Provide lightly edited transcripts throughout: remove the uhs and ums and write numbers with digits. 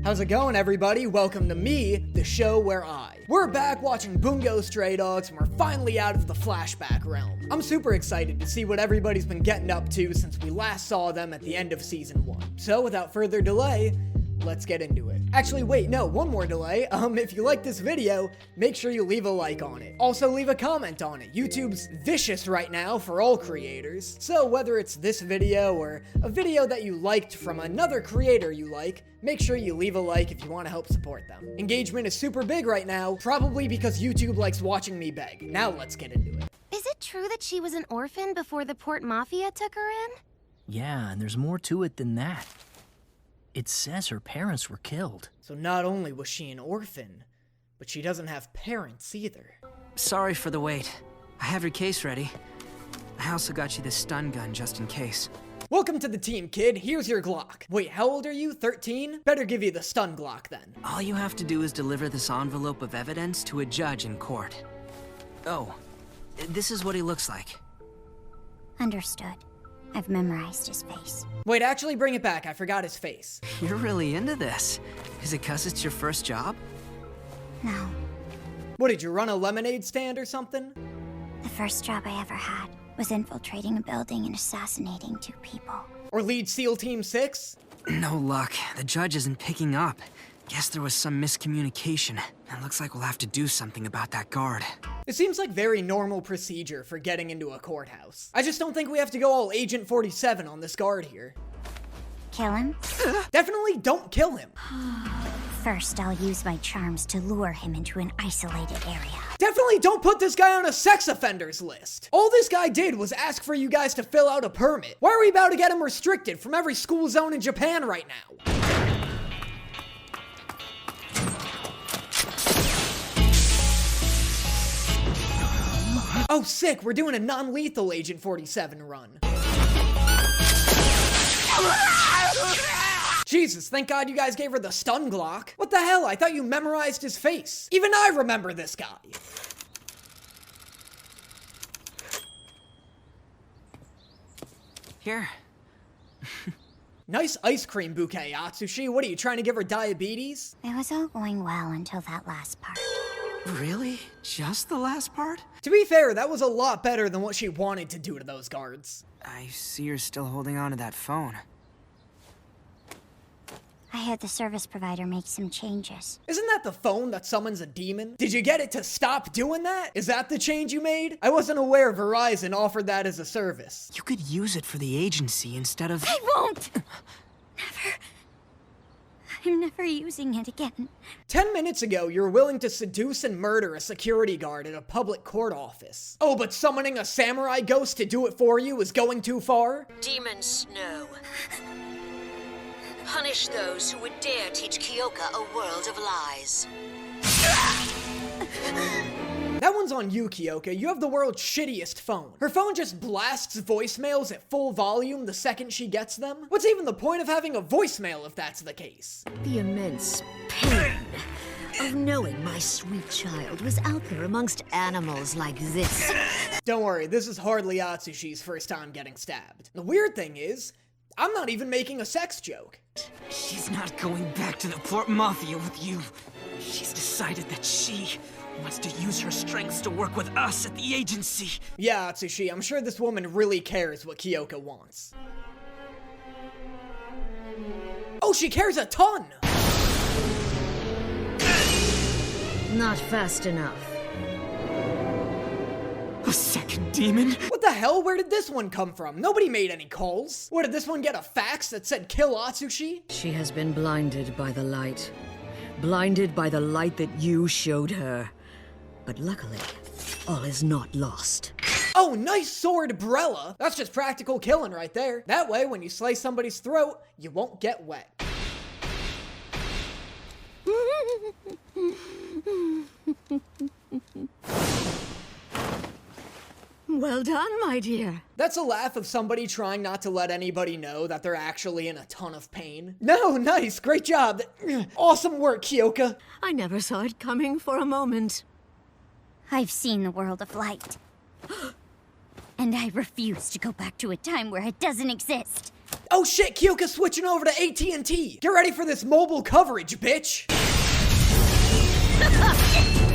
How's it going, everybody? Welcome to me, the show where we're back watching Bungo Stray Dogs, and we're finally out of the flashback realm. I'm super excited to see what everybody's been getting up to since we last saw them at the end of season 1. So without further delay, let's get into it. Actually, wait, no, one more delay. If you like this video, make sure you leave a like on it. Also, leave a comment on it. YouTube's vicious right now for all creators. So whether it's this video or a video that you liked from another creator you like, make sure you leave a like if you want to help support them. Engagement is super big right now, probably because YouTube likes watching me beg. Now let's get into it. Is it true that she was an orphan before the Port Mafia took her in? Yeah, and there's more to it than that. It says her parents were killed. So not only was she an orphan, but she doesn't have parents either. Sorry for the wait. I have your case ready. I also got you this stun gun just in case. Welcome to the team, kid. Here's your Glock. Wait, how old are you? 13? Better give you the stun Glock then. All you have to do is deliver this envelope of evidence to a judge in court. Oh, this is what he looks like. Understood. I've memorized his face. Wait, actually bring it back. I forgot his face. You're really into this. Is it 'cause it's your first job? No. What, did you run a lemonade stand or something? The first job I ever had was infiltrating a building and assassinating 2 people. Or lead SEAL Team 6? No luck. The judge isn't picking up. Guess there was some miscommunication. It looks like we'll have to do something about that guard. It seems like very normal procedure for getting into a courthouse. I just don't think we have to go all Agent 47 on this guard here. Kill him? Definitely don't kill him. First, I'll use my charms to lure him into an isolated area. Definitely don't put this guy on a sex offenders list. All this guy did was ask for you guys to fill out a permit. Why are we about to get him restricted from every school zone in Japan right now? Oh, sick, we're doing a non-lethal Agent 47 run. Jesus, thank God you guys gave her the stun Glock. What the hell? I thought you memorized his face. Even I remember this guy. Here. Nice ice cream bouquet, Atsushi. What are you, trying to give her diabetes? It was all going well until that last part. Really? Just the last part? To be fair, that was a lot better than what she wanted to do to those guards. I see you're still holding on to that phone. I had the service provider make some changes. Isn't that the phone that summons a demon? Did you get it to stop doing that? Is that the change you made? I wasn't aware Verizon offered that as a service. You could use it for the agency instead of... I won't! Never. I'm never using it again. 10 minutes ago, you were willing to seduce and murder a security guard at a public court office. Oh, but summoning a samurai ghost to do it for you is going too far? Demon Snow. Punish those who would dare teach Kyoka a world of lies. That one's on you, Kyoka. You have the world's shittiest phone. Her phone just blasts voicemails at full volume the second she gets them. What's even the point of having a voicemail if that's the case? The immense pain of knowing my sweet child was out there amongst animals like this. Don't worry, this is hardly Atsushi's first time getting stabbed. The weird thing is, I'm not even making a sex joke. She's not going back to the Port Mafia with you. She's decided that she wants to use her strengths to work with us at the agency. Yeah, Atsushi, I'm sure this woman really cares what Kyoka wants. Oh, she cares a ton! Not fast enough. A second demon? What the hell? Where did this one come from? Nobody made any calls. What, did this one get a fax that said kill Atsushi? She has been blinded by the light. Blinded by the light that you showed her. But luckily, all is not lost. Oh, nice sword, Brella. That's just practical killing right there. That way, when you slice somebody's throat, you won't get wet. Well done, my dear. That's a laugh of somebody trying not to let anybody know that they're actually in a ton of pain. No, nice, great job. Awesome work, Kyoka. I never saw it coming for a moment. I've seen the world of light. And I refuse to go back to a time where it doesn't exist. Oh shit, Kyoka's switching over to AT&T. Get ready for this mobile coverage, bitch.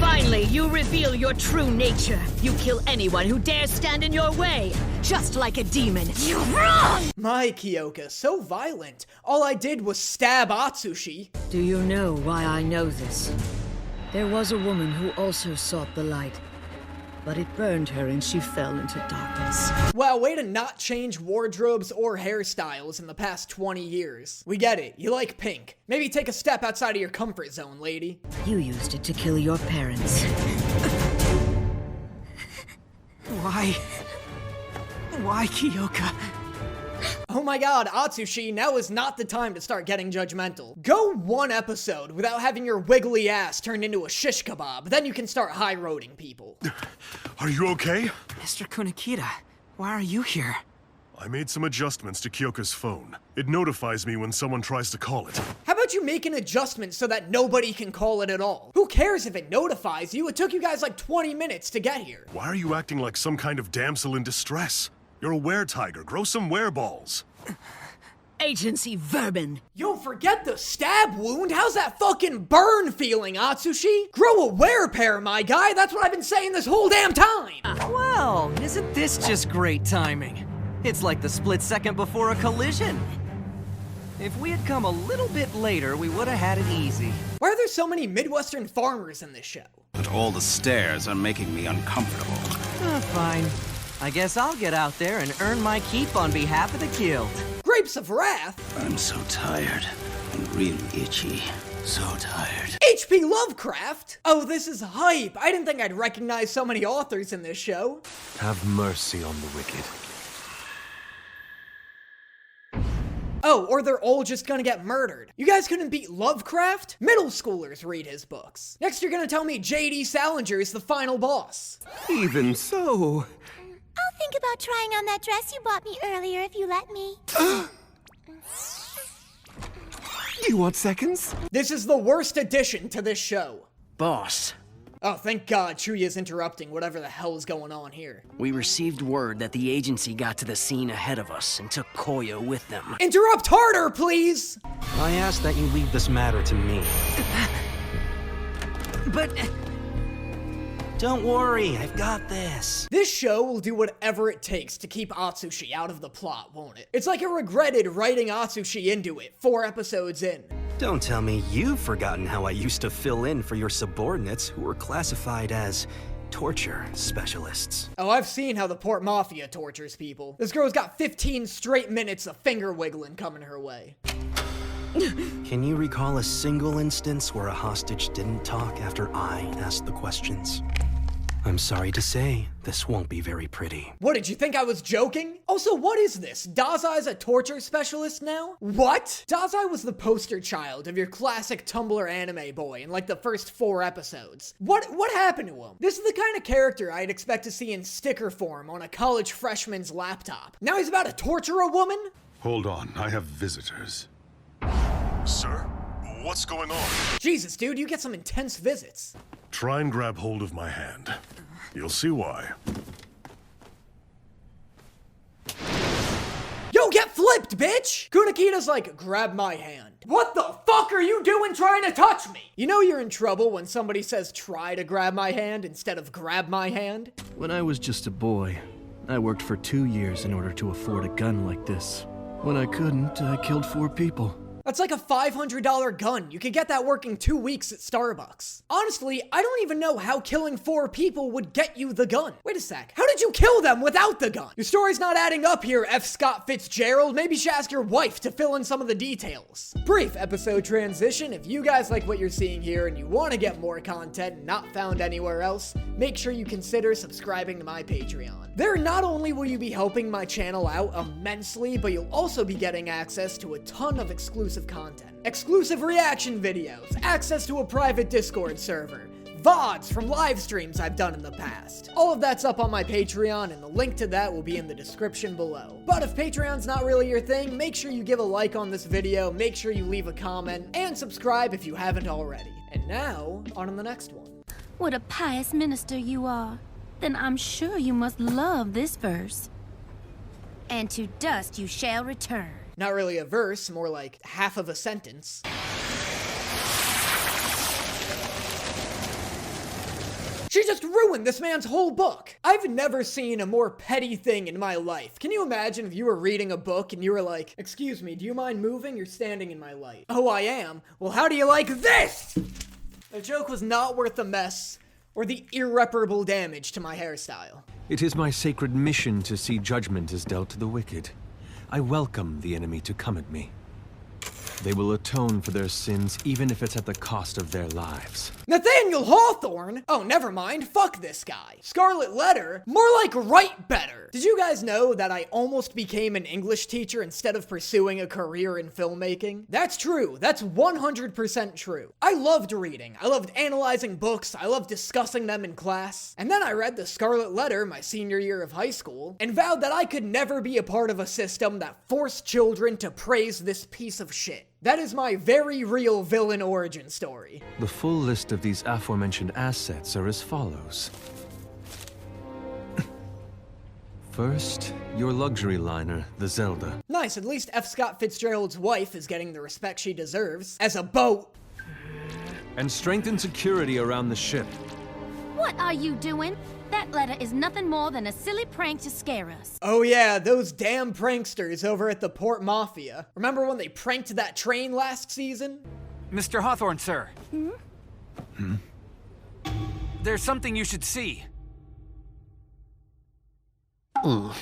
Finally, you reveal your true nature. You kill anyone who dares stand in your way, just like a demon. You're wrong! My Kyoka, so violent. All I did was stab Atsushi. Do you know why I know this? There was a woman who also sought the light, but it burned her and she fell into darkness. Wow, way to not change wardrobes or hairstyles in the past 20 years. We get it, you like pink. Maybe take a step outside of your comfort zone, lady. You used it to kill your parents. Why, Kyoka? Oh my god, Atsushi, now is not the time to start getting judgmental. Go one episode without having your wiggly ass turned into a shish kebab, then you can start high-roading people. Are you okay? Mr. Kunakita, why are you here? I made some adjustments to Kyoka's phone. It notifies me when someone tries to call it. How about you make an adjustment so that nobody can call it at all? Who cares if it notifies you? It took you guys like 20 minutes to get here. Why are you acting like some kind of damsel in distress? You're a were-tiger. Grow some wereballs. Agency vermin. Yo, forget the stab wound. How's that fucking burn feeling, Atsushi? Grow a werepair, my guy. That's what I've been saying this whole damn time. Well, isn't this just great timing? It's like the split second before a collision. If we had come a little bit later, we would have had it easy. Why are there so many Midwestern farmers in this show? But all the stairs are making me uncomfortable. Fine. I guess I'll get out there and earn my keep on behalf of the guild. Grapes of Wrath? I'm so tired and really itchy. So tired. H.P. Lovecraft? Oh, this is hype. I didn't think I'd recognize so many authors in this show. Have mercy on the wicked. Oh, or they're all just gonna get murdered. You guys couldn't beat Lovecraft? Middle schoolers read his books. Next you're gonna tell me J.D. Salinger is the final boss. Even so. I'll think about trying on that dress you bought me earlier if you let me. You want seconds? This is the worst addition to this show. Boss, Oh, thank God Chuya's interrupting whatever the hell is going on here. we received word that the agency got to the scene ahead of us and took Koya with them. Interrupt harder, please! I ask that you leave this matter to me. But... don't worry, I've got this. This show will do whatever it takes to keep Atsushi out of the plot, won't it? It's like it regretted writing Atsushi into it 4 episodes in. Don't tell me you've forgotten how I used to fill in for your subordinates who were classified as torture specialists. Oh, I've seen how the Port Mafia tortures people. This girl's got 15 straight minutes of finger wiggling coming her way. Can you recall a single instance where a hostage didn't talk after I asked the questions? I'm sorry to say, this won't be very pretty. What, did you think I was joking? Also, what is this? Dazai's a torture specialist now? What? Dazai was the poster child of your classic Tumblr anime boy in like the first 4 episodes. What happened to him? This is the kind of character I'd expect to see in sticker form on a college freshman's laptop. Now he's about to torture a woman? Hold on, I have visitors. Sir, what's going on? Jesus, dude, you get some intense visits. Try and grab hold of my hand. You'll see why. Yo, get flipped, bitch! Kunakita's like, grab my hand. What the fuck are you doing trying to touch me? You know you're in trouble when somebody says try to grab my hand instead of grab my hand? When I was just a boy, I worked for 2 years in order to afford a gun like this. When I couldn't, I killed 4 people. That's like a $500 gun. You could get that working 2 weeks at Starbucks. Honestly, I don't even know how killing 4 people would get you the gun. Wait a sec. How did you kill them without the gun? Your story's not adding up here, F. Scott Fitzgerald. Maybe you should ask your wife to fill in some of the details. Brief episode transition. If you guys like what you're seeing here and you want to get more content not found anywhere else, make sure you consider subscribing to my Patreon. There, not only will you be helping my channel out immensely, but you'll also be getting access to a ton of exclusive content. Exclusive reaction videos, access to a private Discord server, VODs from live streams I've done in the past. All of that's up on my Patreon, and the link to that will be in the description below. But if Patreon's not really your thing, make sure you give a like on this video, make sure you leave a comment, and subscribe if you haven't already. And now, on to the next one. What a pious minister you are. Then I'm sure you must love this verse. And to dust you shall return. Not really a verse, more like half of a sentence. She just ruined this man's whole book. I've never seen a more petty thing in my life. Can you imagine if you were reading a book and you were like, "Excuse me, do you mind moving? You're standing in my light." "Oh, I am? Well, how do you like this?" The joke was not worth the mess or the irreparable damage to my hairstyle. It is my sacred mission to see judgment is dealt to the wicked. I welcome the enemy to come at me. They will atone for their sins, even if it's at the cost of their lives. Nathaniel Hawthorne? Oh, never mind. Fuck this guy. Scarlet Letter? More like write better. Did you guys know that I almost became an English teacher instead of pursuing a career in filmmaking? That's true. That's 100% true. I loved reading. I loved analyzing books. I loved discussing them in class. And then I read the Scarlet Letter my senior year of high school and vowed that I could never be a part of a system that forced children to praise this piece of shit. That is my very real villain origin story. The full list of these aforementioned assets are as follows. First, your luxury liner, the Zelda. Nice, at least F. Scott Fitzgerald's wife is getting the respect she deserves. As a boat. And strengthen security around the ship. What are you doing? That letter is nothing more than a silly prank to scare us. Oh yeah, those damn pranksters over at the Port Mafia. Remember when they pranked that train last season? Mr. Hawthorne, sir. There's something you should see. Oh,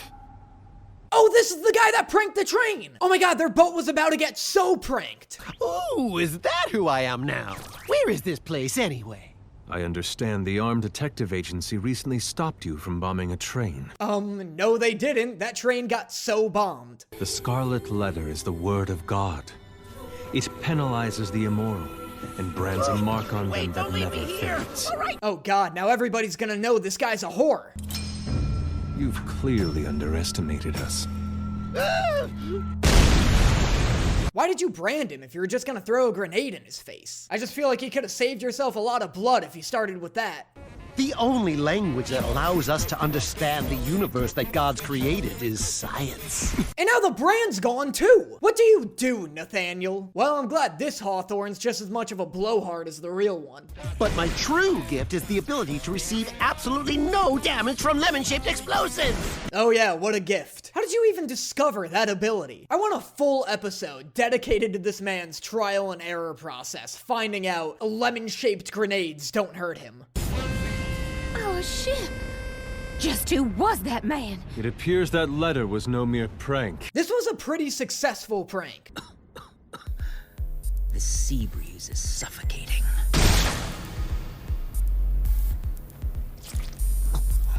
this is the guy that pranked the train! Oh my god, their boat was about to get so pranked! Oh, is that who I am now? Where is this place anyway? I understand the armed detective agency recently stopped you from bombing a train. No they didn't. That train got so bombed. The Scarlet Letter is the word of God. It penalizes the immoral and brands a mark on them that never fades. Oh god, now everybody's gonna know this guy's a whore. You've clearly underestimated us. Why did you brand him if you were just gonna throw a grenade in his face? I just feel like you could have saved yourself a lot of blood if you started with that. The only language that allows us to understand the universe that God's created is science. And now the brand's gone too! What do you do, Nathaniel? Well, I'm glad this Hawthorne's just as much of a blowhard as the real one. But my true gift is the ability to receive absolutely no damage from lemon-shaped explosives! Oh yeah, what a gift. How did you even discover that ability? I want a full episode dedicated to this man's trial and error process, finding out lemon-shaped grenades don't hurt him. Oh, shit. Just who was that man? It appears that letter was no mere prank. This was a pretty successful prank. The sea breeze is suffocating.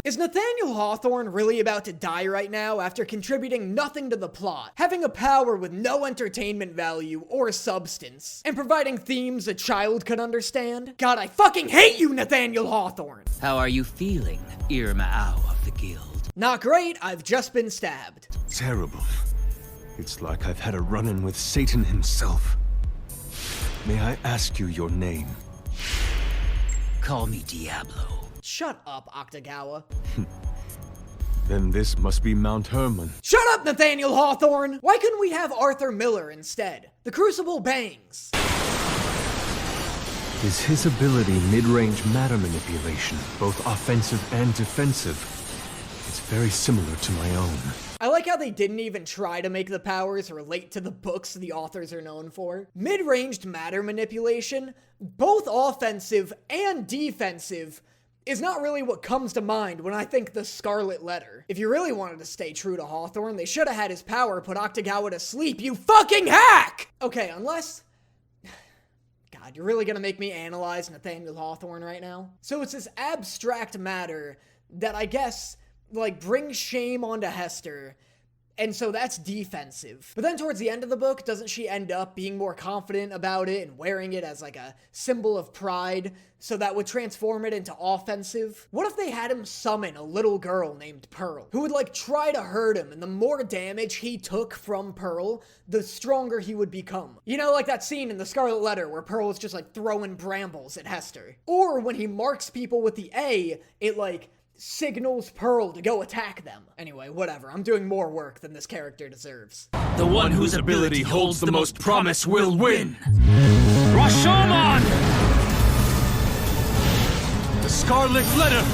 Is Nathaniel Hawthorne really about to die right now after contributing nothing to the plot, having a power with no entertainment value or substance, and providing themes a child could understand? God, I fucking hate you, Nathaniel Hawthorne! How are you feeling, Irma-Ow of the Guild? Not great, I've just been stabbed. Terrible. It's like I've had a run-in with Satan himself. May I ask you your name? Call me Diablo. Shut up, Octagawa. Then this must be Mount Hermon. Shut up, Nathaniel Hawthorne! Why couldn't we have Arthur Miller instead? The Crucible bangs. Is his ability mid-range matter manipulation, both offensive and defensive? It's very similar to my own. I like how they didn't even try to make the powers relate to the books the authors are known for. Mid-ranged matter manipulation, both offensive and defensive, is not really what comes to mind when I think the Scarlet Letter. If you really wanted to stay true to Hawthorne, they should have had his power put Octagawa to sleep, you fucking hack! Okay, unless... God, you're really gonna make me analyze Nathaniel Hawthorne right now? So it's this abstract matter that I guess, like, brings shame onto Hester, and so that's defensive. But then towards the end of the book, doesn't she end up being more confident about it and wearing it as like a symbol of pride, so that would transform it into offensive? What if they had him summon a little girl named Pearl, who would like try to hurt him, and the more damage he took from Pearl, the stronger he would become? You know, like that scene in the Scarlet Letter where Pearl was just like throwing brambles at Hester. Or when he marks people with the A, it like signals Pearl to go attack them. Anyway, whatever. I'm doing more work than this character deserves. The one whose ability holds the most promise will win. Rashomon! The Scarlet Letter!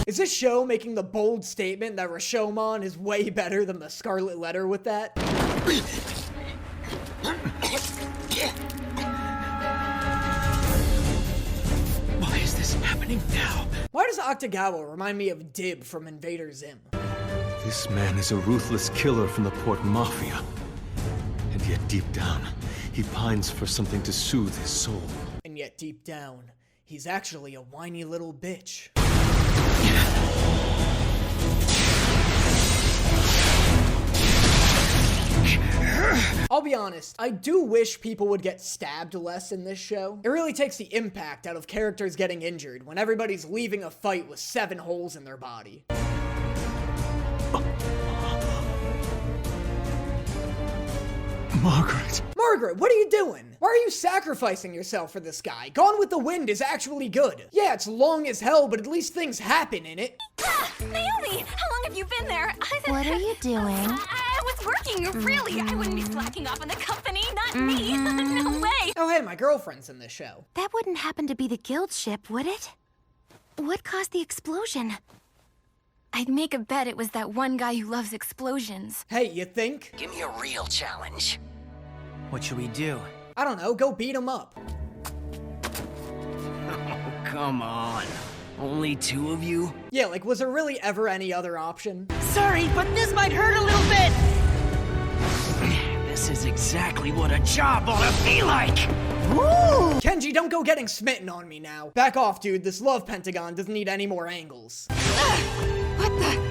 Is this show making the bold statement that Rashomon is way better than the Scarlet Letter with that? Why is this happening now? Why does Octagawa remind me of Dib from Invader Zim? This man is a ruthless killer from the Port Mafia. And yet deep down, he pines for something to soothe his soul. And yet deep down, he's actually a whiny little bitch. I'll be honest, I do wish people would get stabbed less in this show. It really takes the impact out of characters getting injured when everybody's leaving a fight with 7 holes in their body. Margaret! Margaret, what are you doing? Why are you sacrificing yourself for this guy? Gone with the Wind is actually good. Yeah, it's long as hell, but at least things happen in it. Naomi, how long have you been there? What are you doing? I was working, really. I wouldn't be slacking off on the company, not me. No way. Oh, hey, my girlfriend's in this show. That wouldn't happen to be the guild ship, would it? What caused the explosion? I'd make a bet it was that one guy who loves explosions. Hey, you think? Give me a real challenge. What should we do? I don't know, go beat him up. Oh, come on. Only 2 of you? Yeah, like, was there really ever any other option? Sorry, but this might hurt a little bit! This is exactly what a job ought to be like! Woo! Kenji, don't go getting smitten on me now. Back off, dude. This love pentagon doesn't need any more angles. What the?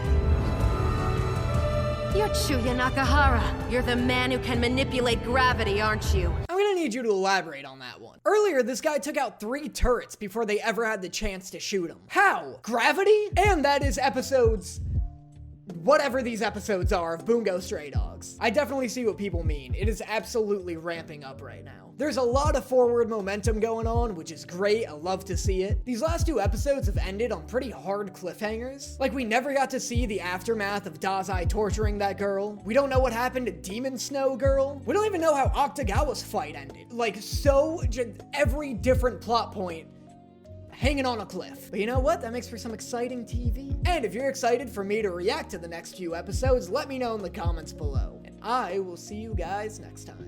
You're Chuya Nakahara. You're the man who can manipulate gravity, aren't you? I'm gonna need you to elaborate on that one. Earlier, this guy took out 3 turrets before they ever had the chance to shoot him. How? Gravity? And that is episodes... whatever these episodes are of Bungo Stray Dogs. I definitely see what people mean. It is absolutely ramping up right now. There's a lot of forward momentum going on, which is great. I love to see it. These last 2 episodes have ended on pretty hard cliffhangers. Like, we never got to see the aftermath of Dazai torturing that girl. We don't know what happened to Demon Snow Girl. We don't even know how Octagawa's fight ended. Like, so, every different plot point hanging on a cliff. But you know what? That makes for some exciting TV. And if you're excited for me to react to the next few episodes, let me know in the comments below. And I will see you guys next time.